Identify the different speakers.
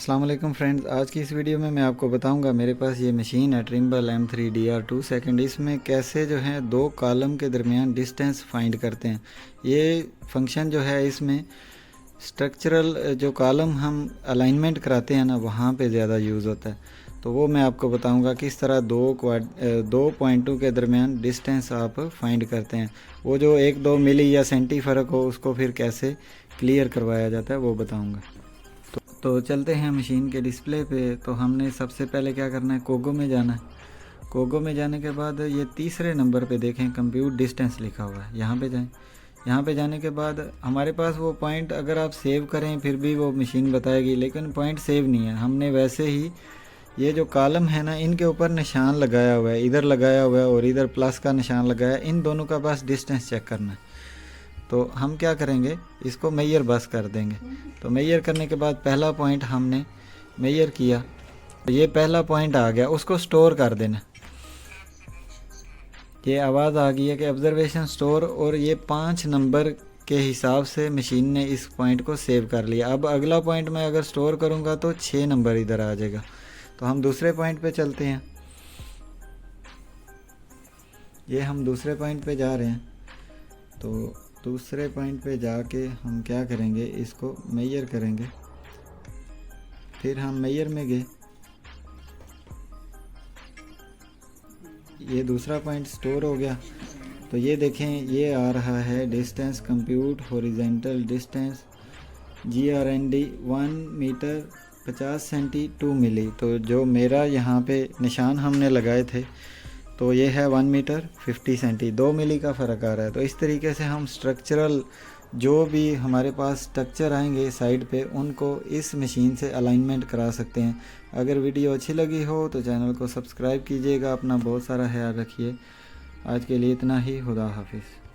Speaker 1: अस्सलाम वालेकुम फ्रेंड्स, आज की इस वीडियो में मैं आपको बताऊंगा मेरे पास ये मशीन है ट्रिम्बल M3 DR2 सेकंड। इसमें कैसे जो है दो कॉलम के दरमियान डिस्टेंस फाइंड करते हैं। ये फंक्शन जो है इसमें स्ट्रक्चरल जो कॉलम हम अलाइनमेंट कराते हैं ना, वहाँ पे ज़्यादा यूज़ होता है। तो वो मैं आपको बताऊंगा किस तरह दो पॉइंटों के दरमियान डिस्टेंस आप फाइंड करते हैं। वो जो 1-2 मिली या सेंटी फ़र्क हो उसको फिर कैसे क्लियर करवाया जाता है वो बताऊँगा। तो चलते हैं मशीन के डिस्प्ले पे। तो हमने सबसे पहले क्या करना है, कोगो में जाना है। कोगो में जाने के बाद ये तीसरे नंबर पे देखें कंप्यूट डिस्टेंस लिखा हुआ है, यहाँ पे जाएं। यहाँ पे जाने के बाद हमारे पास वो पॉइंट अगर आप सेव करें फिर भी वो मशीन बताएगी, लेकिन पॉइंट सेव नहीं है। हमने वैसे ही ये जो कॉलम है ना, इनके ऊपर निशान लगाया हुआ है, इधर लगाया हुआ है और इधर प्लस का निशान लगाया है। इन दोनों का बस डिस्टेंस चेक करना है। तो हम क्या करेंगे, इसको मेजर बस कर देंगे। तो मेजर करने के बाद पहला पॉइंट हमने मेजर किया, तो ये पहला पॉइंट आ गया, उसको स्टोर कर देना। ये आवाज़ आ गई है कि ऑब्जर्वेशन स्टोर, और ये 5 नंबर के हिसाब से मशीन ने इस पॉइंट को सेव कर लिया। अब अगला पॉइंट मैं अगर स्टोर करूँगा तो 6 नंबर इधर आ जाएगा। तो हम दूसरे पॉइंट पे चलते हैं। ये हम दूसरे पॉइंट पे जा रहे हैं। तो दूसरे पॉइंट पे जाके हम क्या करेंगे, इसको मेजर करेंगे। फिर हम मेजर में गए, ये दूसरा पॉइंट स्टोर हो गया। तो ये देखें, ये आ रहा है distance compute horizontal distance GRND 1 metre 50 centi 2 milli. तो जो मेरा यहाँ पे निशान हमने लगाए थे तो ये है 1 मीटर 50 सेंटी, 2 मिली का फ़र्क आ रहा है। तो इस तरीके से हम स्ट्रक्चरल जो भी हमारे पास स्ट्रक्चर आएंगे साइड पे, उनको इस मशीन से अलाइनमेंट करा सकते हैं। अगर वीडियो अच्छी लगी हो तो चैनल को सब्सक्राइब कीजिएगा। अपना बहुत सारा ख्याल रखिए। आज के लिए इतना ही। खुदा हाफिज़।